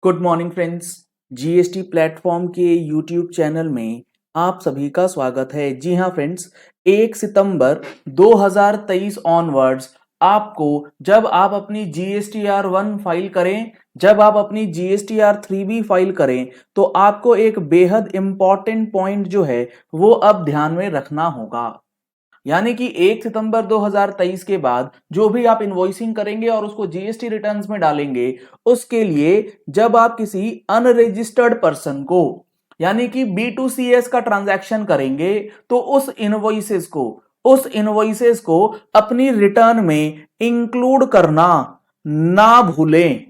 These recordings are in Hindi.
Good morning friends. GST platform के यूट्यूब चैनल में आप सभी का स्वागत है। जी हाँ फ्रेंड्स, 1 सितंबर 2023 ऑनवर्ड्स आपको जब आप अपनी GSTR1 फाइल करें, जब आप अपनी GSTR3 भी फाइल करें, तो आपको एक बेहद इंपॉर्टेंट पॉइंट जो है वो अब ध्यान में रखना होगा। यानी कि 1 सितंबर 2023 के बाद जो भी आप इनवॉइसिंग करेंगे और उसको जीएसटी रिटर्न्स में डालेंगे, उसके लिए जब आप किसी अनरजिस्टर्ड पर्सन को यानी कि B2CS का ट्रांजैक्शन करेंगे, तो उस इनवॉइसेस को अपनी रिटर्न में इंक्लूड करना ना भूलें।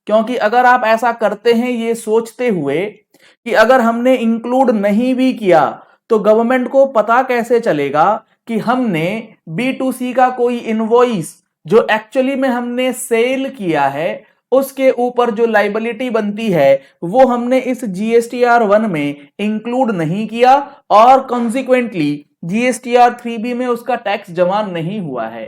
क्योंकि अगर आप ऐसा करते हैं ये सोचते हुए कि अगर हमने इंक्लूड नहीं भी किया तो गवर्नमेंट को पता कैसे चलेगा कि हमने B2C का कोई इनवॉइस जो एक्चुअली में हमने सेल किया है, उसके ऊपर जो लाइबिलिटी बनती है वो हमने इस GSTR1 में इंक्लूड नहीं किया और कॉन्सिक्वेंटली GSTR3B में उसका टैक्स जमा नहीं हुआ है।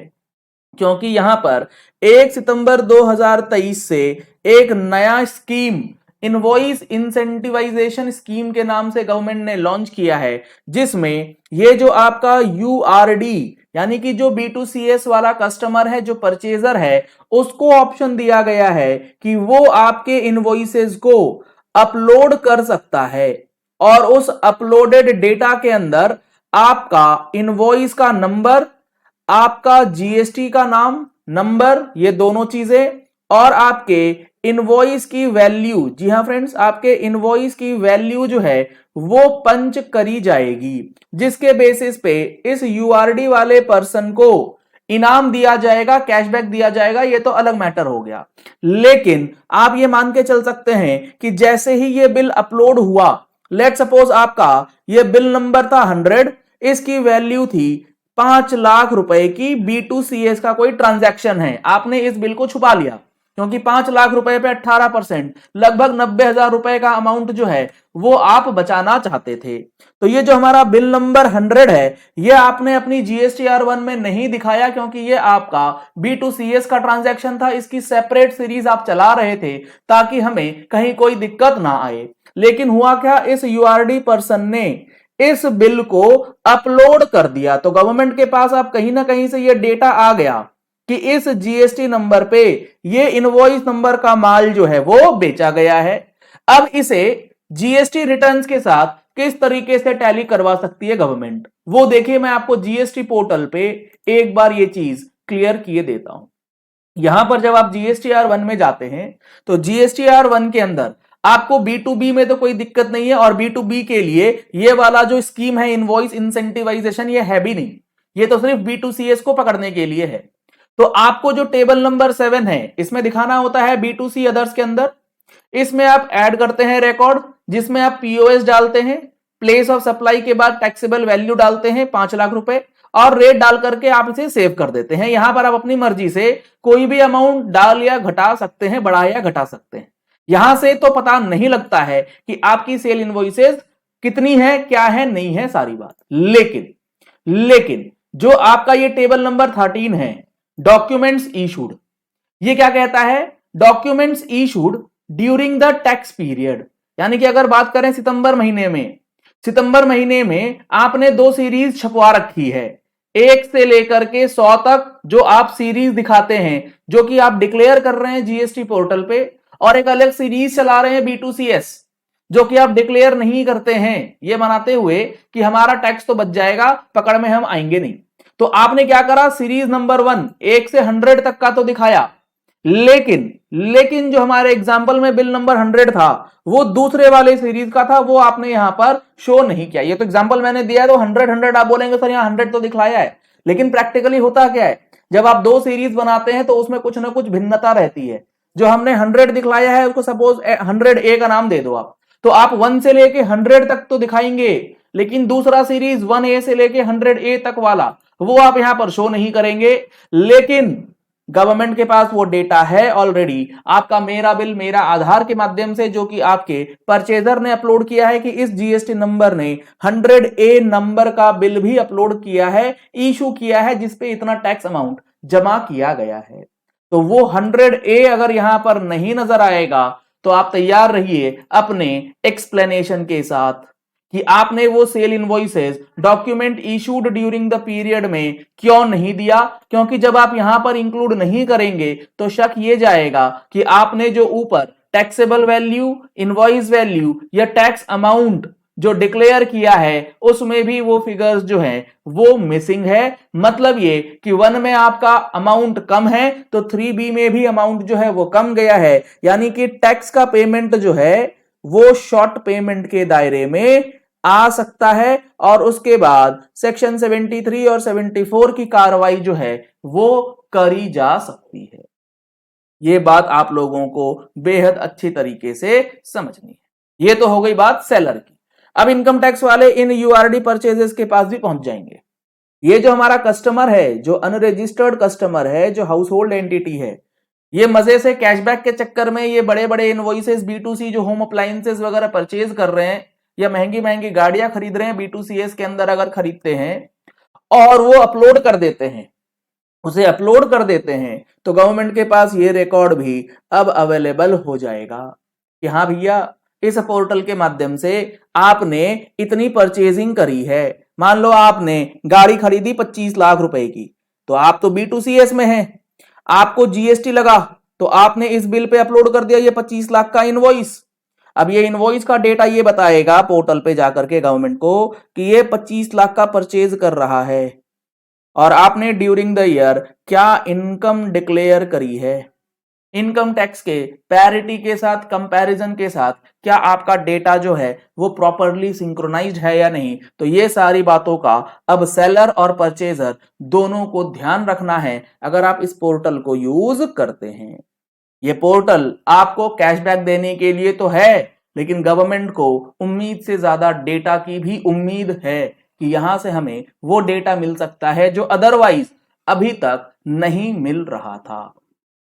क्योंकि यहां पर 1 सितंबर 2023 से एक नया स्कीम इनवॉइस इंसेंटिवाइजेशन स्कीम के नाम से गवर्नमेंट ने लॉन्च किया है, जिसमें ये जो आपका URD यानी कि जो B2CS वाला कस्टमर है, जो परचेजर है, उसको ऑप्शन दिया गया है कि वो आपके इनवॉइसेस को अपलोड कर सकता है और उस अपलोडेड डेटा के अंदर आपका इनवॉइस का नंबर, आपका जीएसटी का नाम नंबर, ये दोनों चीजें और आपके इनवॉइस की वैल्यू, जी हां फ्रेंड्स, आपके इनवॉइस की वैल्यू जो है वो पंच करी जाएगी, जिसके बेसिस पे इस यूआरडी वाले पर्सन को इनाम दिया जाएगा, कैशबैक दिया जाएगा। ये तो अलग मैटर हो गया, लेकिन आप ये मान के चल सकते हैं कि जैसे ही ये बिल अपलोड हुआ, लेट सपोज आपका ये बिल नंबर था 100, इसकी वैल्यू थी 5 लाख रुपए की, B2CS का कोई ट्रांजैक्शन है, आपने इस बिल को छुपा लिया क्योंकि 5 लाख रुपए पे 18% लगभग 90,000 रुपए का अमाउंट जो है वो आप बचाना चाहते थे। तो ये जो हमारा बिल नंबर 100 है, ये आपने अपनी GSTR1 में नहीं दिखाया क्योंकि ये आपका B2CS का ट्रांजैक्शन था, इसकी सेपरेट सीरीज आप चला रहे थे ताकि हमें कहीं कोई दिक्कत ना आए। लेकिन हुआ क्या, इस यूआरडी पर्सन ने इस बिल को अपलोड कर दिया, तो गवर्नमेंट के पास अब कहीं ना कहीं से ये डेटा आ गया कि इस जीएसटी नंबर पे ये इनवॉइस नंबर का माल जो है वो बेचा गया है। अब इसे जीएसटी रिटर्न्स के साथ किस तरीके से टैली करवा सकती है गवर्नमेंट, वो देखिए मैं आपको जीएसटी पोर्टल पे एक बार ये चीज क्लियर किए देता हूं। यहां पर जब आप GSTR1 में जाते हैं तो GSTR1 के अंदर आपको B2B में तो कोई दिक्कत नहीं है, और B2B के लिए ये वाला जो स्कीम है इनवॉइस इंसेंटिवाइजेशन, ये है भी नहीं, ये तो सिर्फ B2CS को पकड़ने के लिए है। तो आपको जो टेबल नंबर 7 है इसमें दिखाना होता है B2C अदर्स के अंदर, इसमें आप ऐड करते हैं रिकॉर्ड, जिसमें आप POS डालते हैं, प्लेस ऑफ सप्लाई के बाद टैक्सेबल वैल्यू डालते हैं 5 लाख रुपए और रेट डाल करके आप इसे सेव कर देते हैं। यहां पर आप अपनी मर्जी से कोई भी अमाउंट डाल या घटा सकते हैं, बढ़ा या घटा सकते हैं। यहां से तो पता नहीं लगता है कि आपकी सेल इनवॉइसेस कितनी है, क्या है, नहीं है, सारी बात। लेकिन जो आपका ये टेबल नंबर 13 है, डॉक्यूमेंट्स इशूड, ये क्या कहता है, documents issued during the tax period. यानी कि अगर बात करें सितंबर महीने में आपने 2 सीरीज छपवा रखी है, 1 से लेकर के 100 तक जो आप सीरीज दिखाते हैं, जो कि आप डिक्लेयर कर रहे हैं जीएसटी पोर्टल पे, और एक अलग सीरीज चला रहे हैं B2CS जो कि आप डिक्लेयर नहीं करते हैं, ये बनाते हुए कि हमारा टैक्स तो बच जाएगा, पकड़ में हम आएंगे नहीं। तो आपने क्या करा, सीरीज नंबर 1 1 से 100 तक का तो दिखाया, लेकिन जो हमारे एग्जाम्पल में बिल नंबर 100 था वो दूसरे वाले सीरीज का था, वो आपने यहां पर शो नहीं किया। ये तो एग्जाम्पल मैंने दिया है तो 100 आप बोलेंगे सर यहाँ 100 तो दिखलाया है, लेकिन प्रैक्टिकली होता क्या है, जब आप 2 सीरीज बनाते हैं तो उसमें कुछ ना कुछ भिन्नता रहती है। जो हमने 100 दिखलाया है उसको सपोज 100A का नाम दे दो आप, तो आप 1 से लेके 100 तक तो दिखाएंगे, लेकिन दूसरा सीरीज 1A से लेके 100A तक वाला वो आप यहां पर शो नहीं करेंगे। लेकिन गवर्नमेंट के पास वो डेटा है ऑलरेडी, आपका मेरा बिल मेरा आधार के माध्यम से, जो कि आपके परचेजर ने अपलोड किया है कि इस जीएसटी नंबर ने 100A नंबर का बिल भी अपलोड किया है, इशू किया है, जिसपे इतना टैक्स अमाउंट जमा किया गया है। तो वो 100A अगर यहां पर नहीं नजर आएगा तो आप तैयार रहिए अपने एक्सप्लेनेशन के साथ कि आपने वो sale invoices document issued during the period में क्यों नहीं दिया, क्योंकि जब आप यहां पर इंक्लूड नहीं करेंगे तो शक ये जाएगा कि आपने जो ऊपर टैक्सेबल वैल्यू, इनवॉइस वैल्यू या टैक्स अमाउंट जो डिक्लेयर किया है उसमें भी वो फिगर्स जो है वो मिसिंग है। मतलब ये कि 1 में आपका अमाउंट कम है तो 3B में भी अमाउंट जो है वो कम गया है, यानी कि टैक्स का पेमेंट जो है वो शॉर्ट पेमेंट के दायरे में आ सकता है और उसके बाद सेक्शन 73 और 74 की कार्रवाई जो है वो करी जा सकती है। ये बात आप लोगों को बेहद अच्छी तरीके से समझनी है। ये तो हो गई बात सेलर की। अब इनकम टैक्स वाले इन यूआरडी परचेजेस के पास भी पहुंच जाएंगे। ये जो हमारा कस्टमर है, जो अनरजिस्टर्ड कस्टमर है, जो हाउस होल्ड एंटिटी है, ये मजे से कैशबैक के चक्कर में ये बड़े बड़े इनवॉइसेस B2C जो होम अप्लायंसेस वगैरह परचेज कर रहे हैं या महंगी महंगी गाड़ियां खरीद रहे हैं B2CS के अंदर अगर खरीदते हैं और वो अपलोड कर देते हैं, उसे अपलोड कर देते हैं, तो गवर्नमेंट के पास ये रिकॉर्ड भी अब अवेलेबल हो जाएगा कि हाँ भैया इस पोर्टल के माध्यम से आपने इतनी परचेजिंग करी है। मान लो आपने गाड़ी खरीदी 25 लाख रुपए की, तो आप तो B2CS में हैं, आपको GST लगा तो आपने इस बिल पे अपलोड कर दिया ये 25 लाख का इनवॉइस। अब ये इनवॉइस का डेटा ये बताएगा पोर्टल पे जाकर के गवर्नमेंट को कि ये 25 लाख का परचेज कर रहा है और आपने ड्यूरिंग द ईयर क्या इनकम डिक्लेयर करी है, इनकम टैक्स के पैरिटी के साथ, कंपैरिजन के साथ क्या आपका डेटा जो है वो प्रॉपरली सिंक्रोनाइज्ड है या नहीं। तो ये सारी बातों का अब सेलर और परचेजर दोनों को ध्यान रखना है अगर आप इस पोर्टल को यूज करते हैं। ये पोर्टल आपको कैशबैक देने के लिए तो है, लेकिन गवर्नमेंट को उम्मीद से ज्यादा डेटा की भी उम्मीद है कि यहां से हमें वो डेटा मिल सकता है जो अदरवाइज अभी तक नहीं मिल रहा था।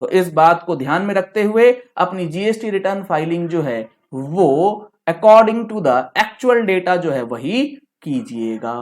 तो इस बात को ध्यान में रखते हुए अपनी GST रिटर्न फाइलिंग जो है वो according to the actual data जो है वही कीजिएगा।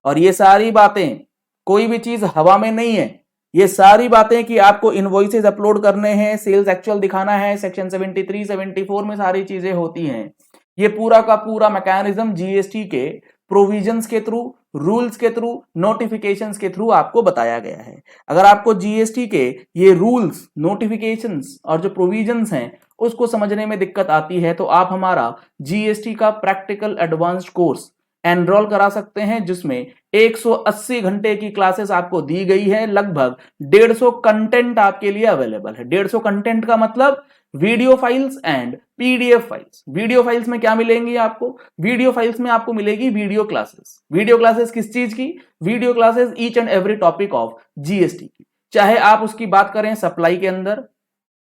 और ये सारी बातें, कोई भी चीज हवा में नहीं है, ये सारी बातें कि आपको इनवॉइसेस अपलोड करने हैं, सेल्स एक्चुअल दिखाना है, सेक्शन 73 74 में सारी चीजें होती हैं। ये पूरा का पूरा मैकेनिज्म GST के प्रोविजंस के थ्रू, रूल्स के थ्रू, नोटिफिकेशंस के थ्रू आपको बताया गया है। अगर आपको GST के ये रूल्स, नोटिफिकेशंस और जो प्रोविजंस हैं उसको समझने में दिक्कत आती है तो आप हमारा GST का प्रैक्टिकल एडवांस्ड कोर्स एनरोल करा सकते हैं, जिसमें 180 घंटे की क्लासेस आपको दी गई है। लगभग 150 कंटेंट आपके लिए अवेलेबल है। 150 कंटेंट का मतलब video files and PDF files. Video files में क्या मिलेंगी आपको? वीडियो फाइल्स में आपको मिलेगी वीडियो क्लासेस। वीडियो क्लासेस किस चीज की? Video classes each and every topic of GST की। चाहे आप उसकी बात करें सप्लाई के अंदर,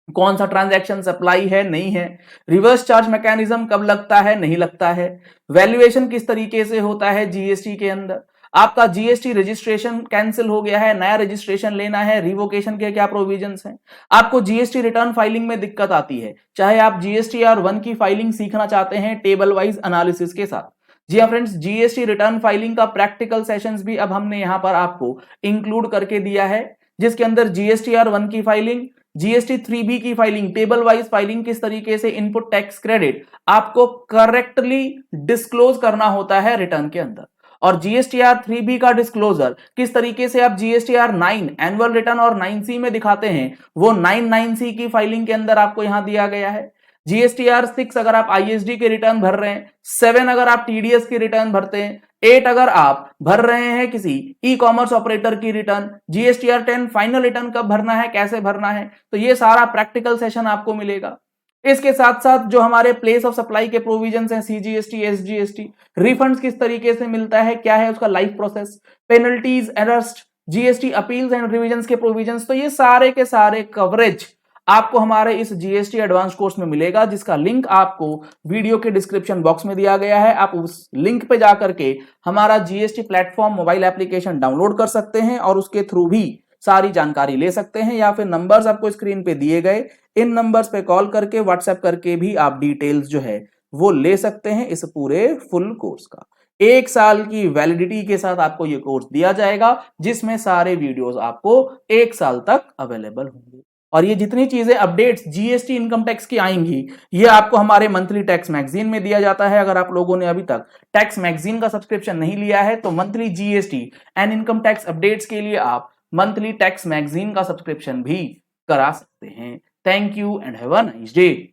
कौन सा ट्रांजैक्शन सप्लाई है नहीं है, रिवर्स चार्ज मैकेनिज्म कब लगता है नहीं लगता है, वैल्यूएशन किस तरीके से होता है GST के अंदर, आपका GST रजिस्ट्रेशन कैंसिल हो गया है, नया रजिस्ट्रेशन लेना है, रिवोकेशन के क्या प्रोविजंस हैं, आपको GST रिटर्न फाइलिंग में दिक्कत आती है, चाहे आप GSTR1 की फाइलिंग सीखना चाहते हैं टेबल वाइज एनालिसिस के साथ। जी हाँ फ्रेंड्स, GST रिटर्न फाइलिंग का प्रैक्टिकल सेशंस भी अब हमने यहां पर आपको इंक्लूड करके दिया है, जिसके अंदर GSTR1 की फाइलिंग, GST3B की फाइलिंग, टेबल वाइज फाइलिंग, किस तरीके से इनपुट टैक्स क्रेडिट आपको करेक्टली डिस्क्लोज करना होता है रिटर्न के अंदर, और GSTR3B का डिस्क्लोजर किस तरीके से आप GSTR9 एनुअल रिटर्न और 9C में दिखाते हैं, वो 9C की फाइलिंग के अंदर आपको यहां दिया गया है। GSTR6 अगर आप ISD के रिटर्न भर रहे हैं, 7 अगर आप TDS की रिटर्न भरते हैं, 8 अगर आप भर रहे हैं किसी ई-कॉमर्स ऑपरेटर की रिटर्न, GSTR10 फाइनल रिटर्न कब भरना है, कैसे भरना है, तो ये सारा प्रैक्टिकल सेशन आपको मिलेगा। इसके साथ साथ जो हमारे प्लेस ऑफ सप्लाई के प्रोविजंस हैं, CGST, SGST, रिफंड्स किस तरीके से मिलता है, क्या है उसका life process, penalties, arrest, GST appeals and revisions के प्रोविजंस, तो ये सारे के सारे कवरेज आपको हमारे इस GST एडवांस कोर्स में मिलेगा, जिसका लिंक आपको वीडियो के डिस्क्रिप्शन बॉक्स में दिया गया है। आप उस लिंक पे जाकर के हमारा GST platform mobile application download कर सकते हैं और उसके थ्रू भी सारी जानकारी ले सकते हैं, या फिर नंबर्स आपको स्क्रीन पे दिए गए, इन नंबर्स पे कॉल करके, व्हाट्सएप करके भी आप डिटेल्स जो है वो ले सकते हैं इस पूरे फुल कोर्स का। 1 साल की वैलिडिटी के साथ आपको ये कोर्स दिया जाएगा, जिसमें सारे वीडियोस आपको 1 साल तक अवेलेबल होंगे। और ये जितनी चीजें अपडेट्स जीएसटी इनकम टैक्स की आएंगी ये आपको हमारे मंथली टैक्स मैगजीन में दिया जाता है। अगर आप लोगों ने अभी तक टैक्स मैगजीन का सब्सक्रिप्शन नहीं लिया है तो monthly GST and income tax updates के लिए आप मंथली टैक्स मैगजीन का सब्सक्रिप्शन भी करा सकते हैं। Thank you and have a nice day.